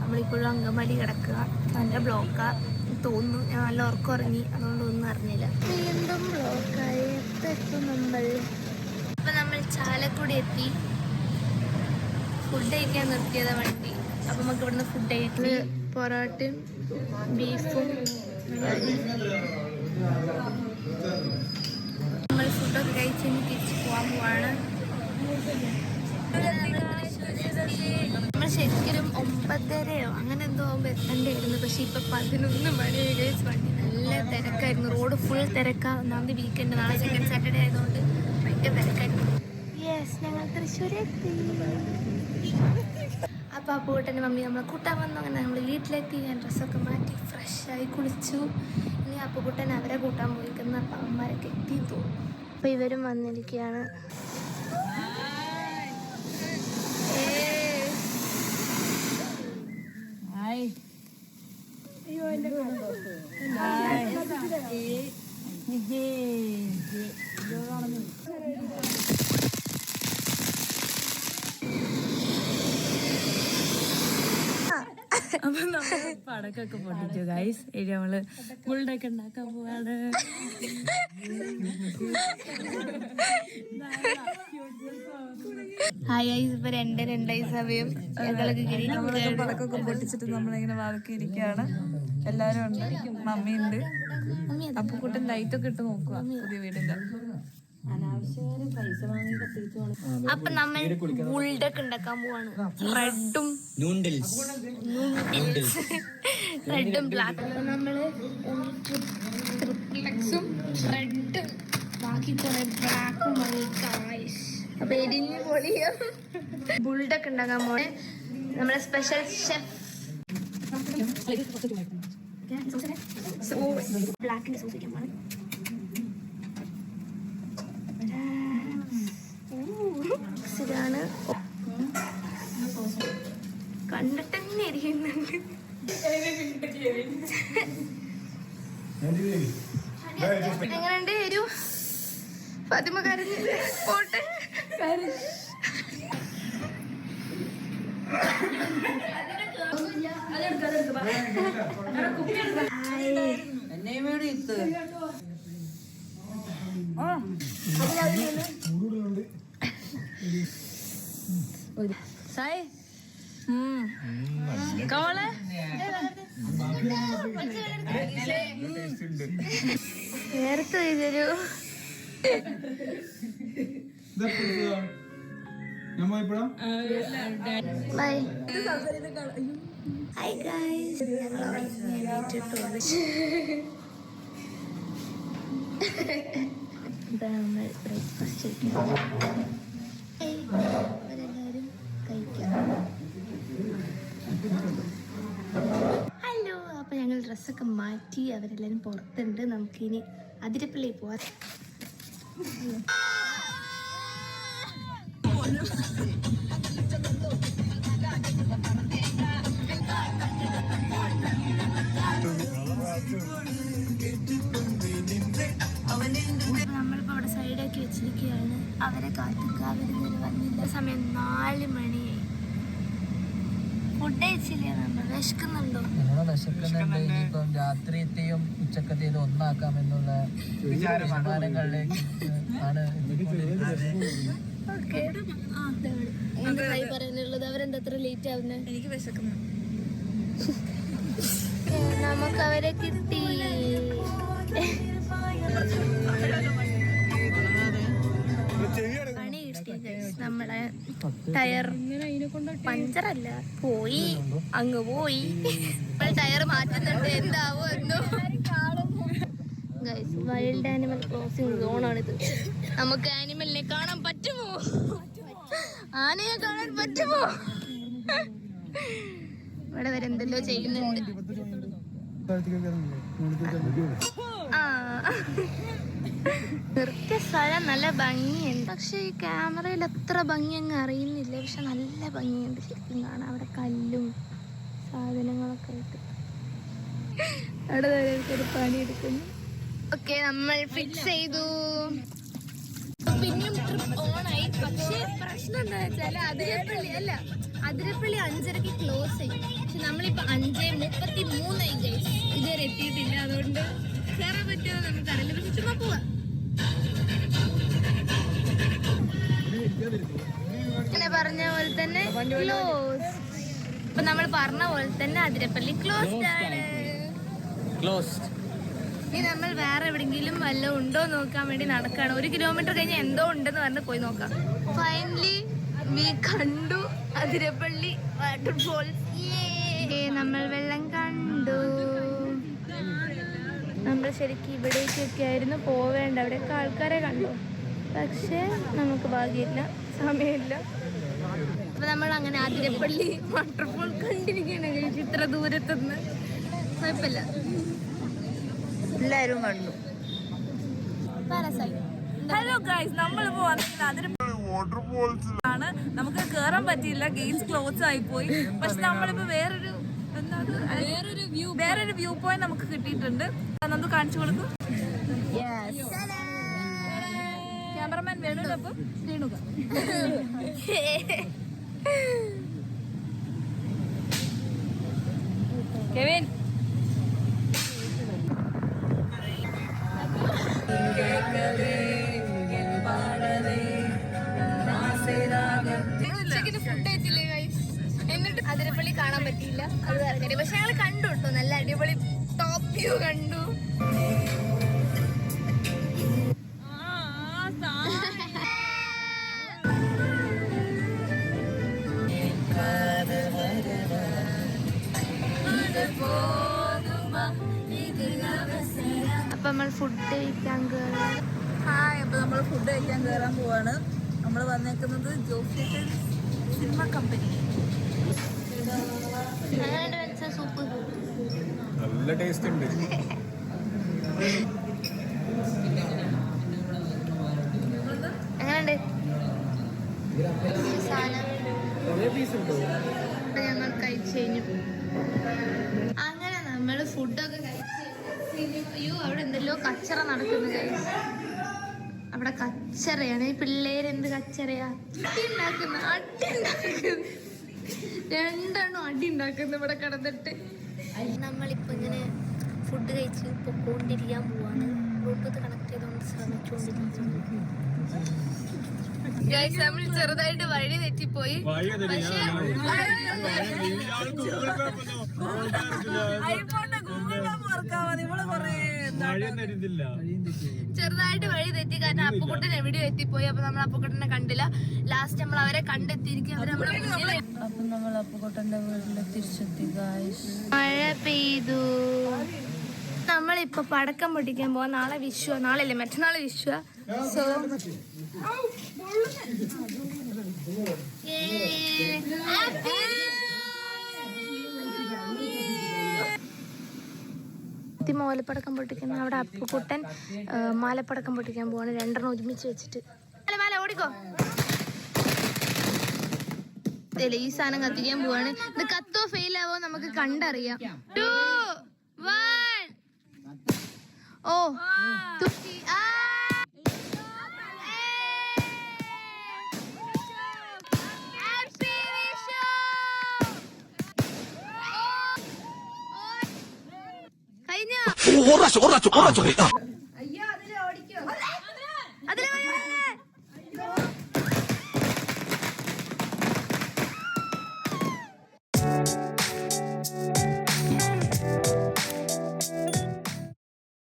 നമ്മളിപ്പോഴും അങ്കമാലി കിടക്കുക. നല്ല ബ്ലോക്കാ തോന്നുന്നു. ഞാൻ നല്ല ഉറക്കം ഉറങ്ങി, അതുകൊണ്ടൊന്നും അറിഞ്ഞില്ല. വീണ്ടും ബ്ലോക്കായി എത്തും നമ്മൾ. അപ്പം നമ്മൾ ചാലക്കുടി എത്തി. ഫുഡ് കഴിക്കാൻ നിർത്തിയതാ വണ്ടി. അപ്പം നമുക്ക് ഇവിടുന്ന് ഫുഡ് കഴിക്കുന്നത് പൊറോട്ടയും ബീഫും. നമ്മൾ ഫുഡൊക്കെ കഴിച്ച് തിരിച്ച് പോകാൻ പോവാണ്. നമ്മൾ ശരിക്കും 9:30 അങ്ങനെ എന്തോ ആകുമ്പോൾ എത്തേണ്ടായിരുന്നു. പക്ഷെ ഇപ്പൊ 11 മണി വണ്ടി നല്ല തിരക്കായിരുന്നു. റോഡ് ഫുൾ തിരക്കാണ്. ഒന്നാമത് വീക്കെൻഡ്, നാളെ സെക്കൻഡ് സാറ്റർഡേ ആയതുകൊണ്ട് ഭയങ്കര തിരക്കായിരുന്നു. യെസ്, ഞങ്ങൾ തൃശ്ശൂരെത്തി. അപ്പോൾ ആ പൂട്ടൻ്റെ മമ്മി നമ്മളെ കൂട്ടാൻ വന്നു. അങ്ങനെ നമ്മൾ വീട്ടിലെത്തി. ഞാൻ ഡ്രസ്സൊക്കെ മാറ്റി ഫ്രഷായി കുളിച്ചു. ഇനി അപ്പുകുട്ടൻ അവരെ കൂട്ടാൻ പോയിക്കുന്ന അമ്മമാരൊക്കെ എത്തി തോന്നും. അപ്പോൾ ഇവരും വന്നിരിക്കുകയാണ്. അയ്യോ എൻ്റെ അപ്പൊ നമ്മള് പടക്കൊക്കെ പൊട്ടിച്ചു ഗൈസ്. നമ്മള് ബുൾഡൊക്കെ ഉണ്ടാക്കാൻ പോവാണ്. ഹായ് ഗൈസ്, ഇപ്പൊ 2:02 സമയം. നമ്മളൊക്കെ പടക്കൊക്കെ പൊട്ടിച്ചിട്ട് നമ്മളിങ്ങനെ വാതൊക്കെ ഇരിക്കുകയാണ്. എല്ലാരും ഉണ്ട്, മമ്മി ഉണ്ട്. അപ്പൊ കൂട്ടൻ ലൈറ്റൊക്കെ ഇട്ട് നോക്കുക പുതിയ വീടിന്റെ. അപ്പൊ നമ്മൾ ബുൾഡൊക്കെ ഉണ്ടാക്കാൻ പോവാണ്. റെഡും ബ്ലാക്കും. നമ്മള് ട്രിപ്ലക്സും റെഡും ബാക്കി കുറെ ബ്ലാക്കും മതി. അപ്പൊ എരിഞ്ഞ് പൊളിയോ ബുൾഡൊക്കെ ഉണ്ടാക്കാൻ പോണേ. നമ്മളെ സ്പെഷ്യൽ ഷെഫ് ബ്ലാക്കിന്റെ സോസ് വയ്ക്കാൻ പോണേ. ാണ് കണ്ടിട്ട് തന്നെ ഇരിക്കുന്നുണ്ട്. എങ്ങനെയുണ്ട് ഒരു ഫാത്തിമ കരഞ്ഞ് പോട്ടെ. സായ് കോളെ നേരത്തെ ഇതൊരു ബൈ. ഹായ് ഗൈസ്, നമ്മൾ ബ്രേക്ക്ഫാസ്റ്റ് കഴിക്കാം. അവരെല്ലാവരും കഴിക്കാം. ഹലോ, അപ്പോൾ ഞങ്ങൾ ഡ്രസ്സൊക്കെ മാറ്റി അവരെല്ലാവരും പുറത്തുണ്ട്. നമുക്കിനി അതിരപ്പള്ളി പോവാം. നമ്മളിപ്പോൾ അവിടെ സൈഡാക്കി വെച്ചിരിക്കുകയാണ്. അവരെ കാത്തിക്കുക. അവരിതുവരെ വന്നില്ല. സമയം 4 മണിയായി. ഫുഡ് കഴിച്ചില്ലേ? നമ്മൾ വിശക്കുന്നുണ്ടോ? വിശക്കുന്നുണ്ട്. ഇനിയിപ്പം രാത്രിയത്തെയും ഉച്ചക്കത്തെയും ഒന്നാക്കാമെന്നുള്ള തീരുമാനങ്ങളിലേക്ക് ആണ്. പറയാനുള്ളത് അവരെന്താ അത്ര ലേറ്റ് ആവുന്നത്? എനിക്ക് വിശക്കുന്നു. നമുക്ക് അവരെ കിട്ടി. പണി കിട്ടി. നമ്മളെ ടയർ പഞ്ചറല്ല, പോയി അങ്ങ് പോയി. ടയർ മാറ്റുന്നുണ്ട്. എന്താവോ എന്തോ. വൈൽഡ് ആനിമൽ ക്രോസിംഗ് സോണാണിത്. നമുക്ക് ആനിമലിനെ കാണാൻ പറ്റുമോ? ആനയെ കാണാൻ പറ്റുമോ? ഇവിടെ വരെ എന്തെല്ലോ ചെയ്യുന്നുണ്ട്. നിർത്തിയ സ്ഥലം നല്ല ഭംഗിയുണ്ട്. പക്ഷെ ഈ ക്യാമറയിൽ അത്ര ഭംഗി അങ്ങ് അറിയുന്നില്ല. പക്ഷെ നല്ല ഭംഗിയുണ്ട് ശരിക്കും കാണാം. അവിടെ കല്ലും സാധനങ്ങളൊക്കെ ആയിട്ട് അവിടെ ഒരു പണിയെടുക്കുന്നു. ഓക്കെ, നമ്മൾ ഫിക്സ് ചെയ്തു. പിന്നെയും ട്രിപ്പ് ഓണായി. പക്ഷെ പ്രശ്നം എന്താ വെച്ചാൽ അതിരപ്പള്ളി 5:30 ക്ലോസ് ചെയ്യും. പക്ഷെ നമ്മൾ നമ്മളിപ്പോ 5:33 ഗൈസ്, ഇതുവരെ എത്തിയിട്ടില്ല. അതുകൊണ്ട് കയറാൻ പറ്റുമോ നമുക്കറിയില്ല, പക്ഷെ ചുമ്മാ പോവാ. ഇങ്ങനെ പറഞ്ഞ പോലെ തന്നെ ക്ലോസ്. ഇപ്പൊ നമ്മൾ പറഞ്ഞ പോലെ തന്നെ അതിരപ്പള്ളി ക്ലോസ്ഡ് ആണ്. ഇനി നമ്മൾ വേറെ എവിടെയെങ്കിലും വല്ലതും ഉണ്ടോ നോക്കാൻ വേണ്ടി നടക്കാണ്. 1 കിലോമീറ്റർ കഴിഞ്ഞ് എന്തോ ഉണ്ടെന്ന് പറഞ്ഞ് പോയി നോക്കാം. ഫൈനലി വി കണ്ടു അതിരപ്പള്ളി വാട്ടർഫോൾസ്. നമ്മൾ വെള്ളം കണ്ടു. നമ്മൾ ശരിക്കും ഇവിടേക്കൊക്കെ ആയിരുന്നു പോവേണ്ട. അവിടെയൊക്കെ ആൾക്കാരെ കണ്ടു, പക്ഷേ നമുക്ക് ഭാഗ്യമില്ല, സമയമില്ല. അപ്പൊ നമ്മൾ അങ്ങനെ അതിരപ്പള്ളി വാട്ടർഫോൾ കണ്ടിരിക്കുകയാണ് കഴിച്ചു. ഇത്ര ദൂരത്തുനിന്ന് കുഴപ്പമില്ല, എല്ലാവരും കണ്ടു. ഹലോ ഗൈസ്, നമ്മളിപ്പോ വാട്ടർഫോൾസിലാണ്. നമുക്ക് കേറാൻ പറ്റിയില്ല, ഗെയിംസ് ക്ലോസ് ആയി പോയി. പക്ഷെ നമ്മളിപ്പോ വേറൊരു വ്യൂ പോയിന്റ് നമുക്ക് കിട്ടിയിട്ടുണ്ട്. നമുക്ക് കാണിച്ചു കൊടുക്കും. ക്യാമറമാൻ വേണുനൊപ്പം രേണുക. കെവിൻ ഫുഡ് കഴിച്ചില്ലേ ഗൈസ്? എന്നിട്ട് അതിരപ്പള്ളി കാണാൻ പറ്റിയില്ല, അത് വേറെ കാര്യം. പക്ഷെ ഞങ്ങൾ കണ്ടു കേട്ടോ, നല്ല അടിപൊളി ടോപ്പ് വ്യൂ കണ്ടു. അപ്പൊ നമ്മൾ ഫുഡ് കഴിക്കാൻ കയറാം. ഹായ്, അപ്പൊ നമ്മൾ ഫുഡ് കഴിക്കാൻ കയറാൻ പോവാണ്. നമ്മൾ വന്നേക്കുന്നത് ജോഫിയൻ സിനിമ കമ്പനി. സൂപ്പ് നല്ല ടേസ്റ്റ് ഉണ്ട്. എങ്ങനെയുണ്ട് സാധനം? ഞങ്ങൾ കഴിച്ചു കഴിഞ്ഞു. അങ്ങനെ നമ്മൾ ഫുഡൊക്കെ കഴിച്ചു. അയ്യോ, അവിടെ എന്തെല്ലോ കച്ചറ നടക്കുന്നു ഗൈസ്. അവിടെ കച്ചറയാണ്. ഈ പിള്ളേരെന്ത് കച്ചറയാ അടി ഉണ്ടാക്കുന്നു. രണ്ടെണ്ണം അടി ഉണ്ടാക്കുന്നു ഇവിടെ കിടന്നിട്ട്. നമ്മളിപ്പോ ഇങ്ങനെ ഫുഡ് കഴിച്ച് പൊക്കോണ്ടിരിക്കാൻ പോവാണ്. ബ്ലൂടൂത്ത് കണക്ട് ചെയ്തുകൊണ്ട് ശ്രമിച്ചുകൊണ്ടിരിക്കുന്നു. നമ്മൾ ചെറുതായിട്ട് വഴി തെറ്റിപ്പോയി. ചെറുതായിട്ട് വഴി തെറ്റി, കാരണം അപ്പുക്കുട്ടൻ എവിടെയോ എത്തിപ്പോയി. അപ്പൊ നമ്മൾ അപ്പുക്കുട്ടനെ കണ്ടില്ല. ലാസ്റ്റ് നമ്മൾ അവരെ കണ്ടെത്തിയിരിക്കും. അപ്പൊ നമ്മൾ അപ്പുക്കുട്ടന്റെ വീട്ടിൽ തിരിച്ചെത്തി. മഴ പെയ്തു. നമ്മളിപ്പൊ പടക്കം പൊട്ടിക്കാൻ പോവാ. നാളെ വിഷു, നാളെയല്ലേ മറ്റന്നാളെ വിഷു. സോ മാലപ്പടക്കം പൊട്ടിക്കുന്ന അവിടെ അപ്പുക്കുട്ടൻ മാലപ്പടക്കം പൊട്ടിക്കാൻ പോവാണ്. 2 ഒരുമിച്ച് വെച്ചിട്ട്. മാല ഓടിക്കോ. ഈ സാധനം കത്തിക്കാൻ പോവാണ്. ഇത് കത്തോ ഫെയിൽ ആവോ നമുക്ക് കണ്ടറിയാം. 2 1 ഓ തുട്ടി. കഴിഞ്ഞ